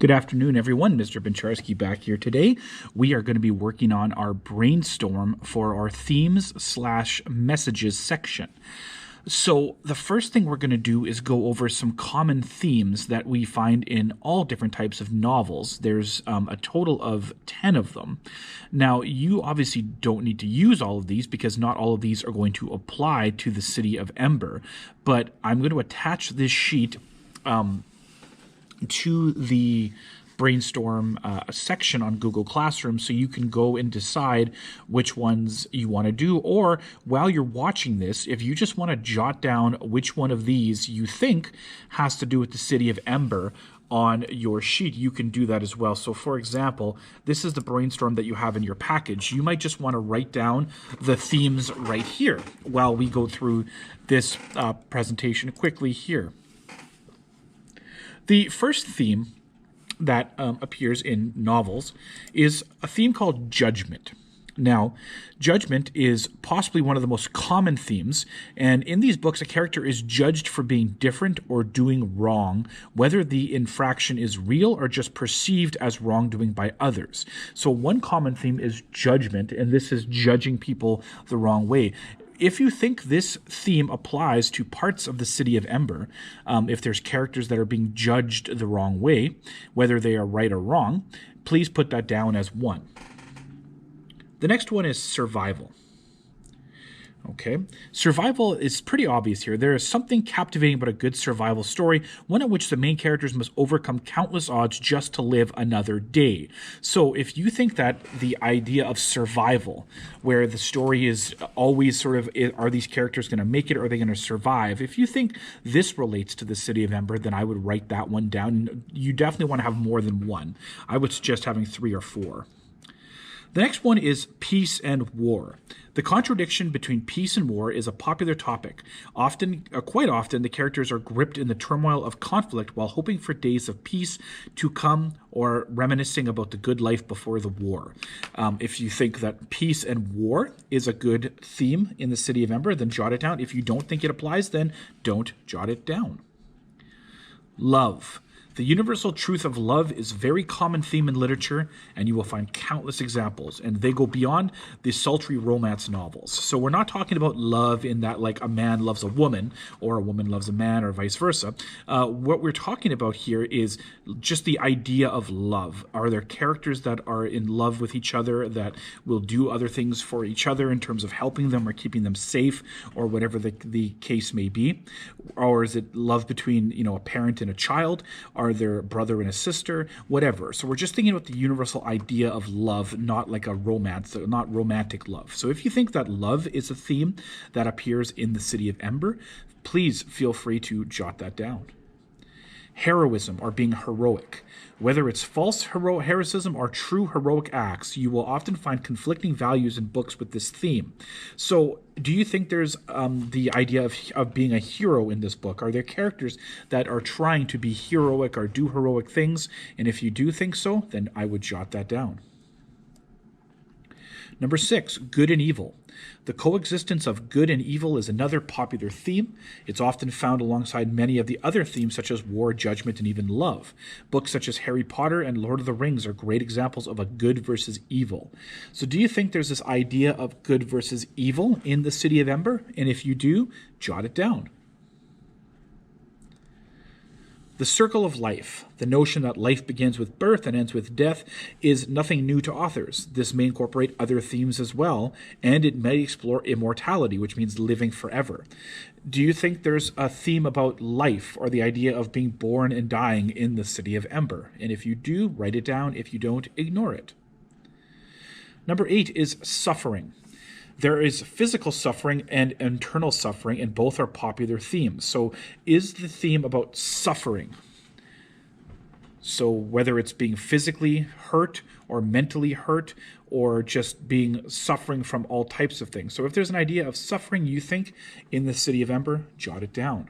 Good afternoon, everyone. Mr. Bencharsky back here today. We are going to be working on our brainstorm for our themes/messages section. So the first thing we're going to do is go over some common themes that we find in all different types of novels. There's a total of 10 of them. Now, you obviously don't need to use all of these because not all of these are going to apply to the City of Ember, but I'm going to attach this sheet to the Brainstorm section on Google Classroom so you can go and decide which ones you want to do. Or while you're watching this, if you just want to jot down which one of these you think has to do with the City of Ember on your sheet, you can do that as well. So for example, this is the brainstorm that you have in your package. You might just want to write down the themes right here while we go through this presentation quickly here. The first theme that appears in novels is a theme called judgment. Now, judgment is possibly one of the most common themes, and in these books, a character is judged for being different or doing wrong, whether the infraction is real or just perceived as wrongdoing by others. So one common theme is judgment, and this is judging people the wrong way. If you think this theme applies to parts of the City of Ember, if there's characters that are being judged the wrong way, whether they are right or wrong, please put that down as one. The next one is survival. Okay, survival is pretty obvious here. There is something captivating about a good survival story, one in which the main characters must overcome countless odds just to live another day. So if you think that the idea of survival, where the story is always sort of, are these characters going to make it or are they going to survive? If you think this relates to the City of Ember, then I would write that one down. You definitely want to have more than one. I would suggest having 3 or 4. The next one is peace and war. The contradiction between peace and war is a popular topic. Quite often, the characters are gripped in the turmoil of conflict while hoping for days of peace to come or reminiscing about the good life before the war. If you think that peace and war is a good theme in the City of Ember, then jot it down. If you don't think it applies, then don't jot it down. Love. The universal truth of love is a very common theme in literature, and you will find countless examples, and they go beyond the sultry romance novels. So we're not talking about love in that like a man loves a woman or a woman loves a man or vice versa. What we're talking about here is just the idea of love. Are there characters that are in love with each other that will do other things for each other in terms of helping them or keeping them safe or whatever the case may be? Or is it love between, a parent and a child? Are there a brother and a sister? Whatever. So we're just thinking about the universal idea of love, not like a romance, not romantic love. So if you think that love is a theme that appears in the City of Ember, please feel free to jot that down. Heroism, or being heroic. Whether it's false heroism or true heroic acts, you will often find conflicting values in books with this theme. So do you think there's the idea of being a hero in this book? Are there characters that are trying to be heroic or do heroic things? And if you do think so, then I would jot that down. Number 6, good and evil. The coexistence of good and evil is another popular theme. It's often found alongside many of the other themes such as war, judgment, and even love. Books such as Harry Potter and Lord of the Rings are great examples of a good versus evil. So do you think there's this idea of good versus evil in the City of Ember? And if you do, jot it down. The circle of life, the notion that life begins with birth and ends with death, is nothing new to authors. This may incorporate other themes as well, and it may explore immortality, which means living forever. Do you think there's a theme about life or the idea of being born and dying in the City of Ember? And if you do, write it down. If you don't, ignore it. Number 8 is suffering. There is physical suffering and internal suffering, and both are popular themes. So is the theme about suffering? So whether it's being physically hurt or mentally hurt or just being suffering from all types of things. So if there's an idea of suffering you think in the City of Ember, jot it down.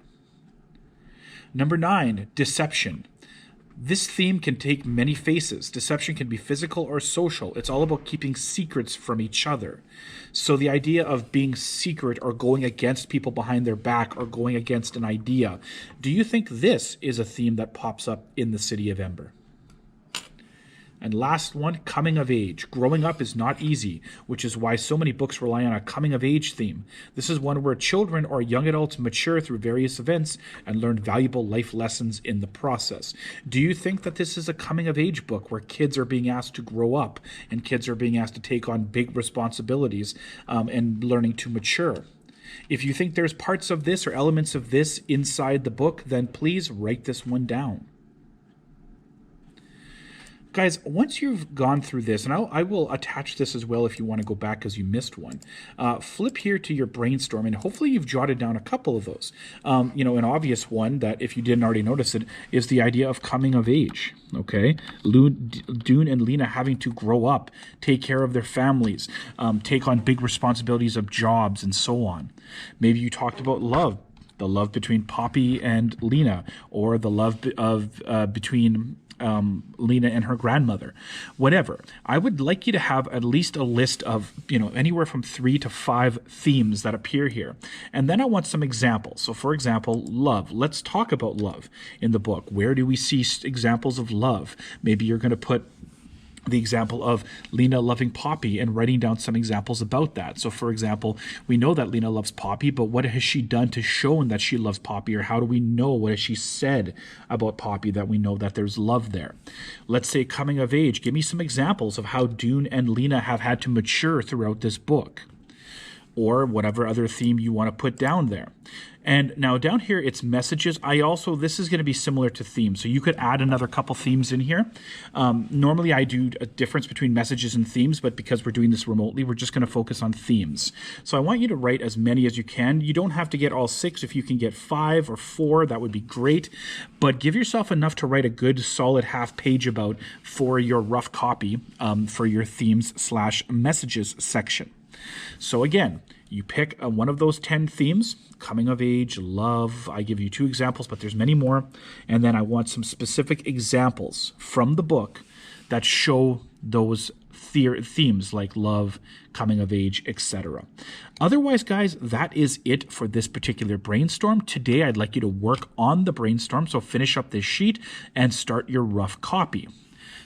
Number 9, deception. This theme can take many faces. Deception can be physical or social. It's all about keeping secrets from each other. So the idea of being secret or going against people behind their back or going against an idea, do you think this is a theme that pops up in the City of Ember? And last one, coming of age. Growing up is not easy, which is why so many books rely on a coming of age theme. This is one where children or young adults mature through various events and learn valuable life lessons in the process. Do you think that this is a coming of age book where kids are being asked to grow up and kids are being asked to take on big responsibilities and learning to mature? If you think there's parts of this or elements of this inside the book, then please write this one down. Guys, once you've gone through this, and I will attach this as well if you want to go back because you missed one, flip here to your brainstorm, and hopefully you've jotted down a couple of those. An obvious one that, if you didn't already notice it, is the idea of coming of age, okay? Dune and Lena having to grow up, take care of their families, take on big responsibilities of jobs, and so on. Maybe you talked about love, the love between Poppy and Lena, or the love between Lena and her grandmother, whatever. I would like you to have at least a list of, anywhere from 3 to 5 themes that appear here. And then I want some examples. So for example, love. Let's talk about love in the book. Where do we see examples of love? Maybe you're going to put the example of Lena loving Poppy and writing down some examples about that. So for example, we know that Lena loves Poppy, but what has she done to show that she loves Poppy? Or how do we know? What has she said about Poppy that we know that there's love there? Let's say coming of age. Give me some examples of how Dune and Lena have had to mature throughout this book, or whatever other theme you want to put down there. And now down here, it's messages. This is going to be similar to themes. So you could add another couple themes in here. Normally I do a difference between messages and themes, but because we're doing this remotely, we're just going to focus on themes. So I want you to write as many as you can. You don't have to get all 6. If you can get 5 or 4, that would be great. But give yourself enough to write a good solid half page about for your rough copy for your themes/messages section. So again, you pick one of those 10 themes, coming of age, love. I give you 2 examples, but there's many more. And then I want some specific examples from the book that show those themes like love, coming of age, etc. Otherwise, guys, that is it for this particular brainstorm. Today, I'd like you to work on the brainstorm. So finish up this sheet and start your rough copy.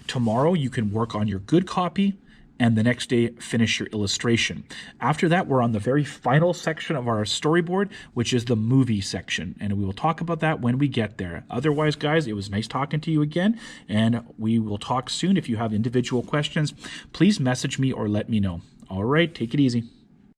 Tomorrow, you can work on your good copy, and the next day, finish your illustration. After that, we're on the very final section of our storyboard, which is the movie section, and we will talk about that when we get there. Otherwise, guys, it was nice talking to you again, and we will talk soon. If you have individual questions, please message me or let me know. All right, take it easy.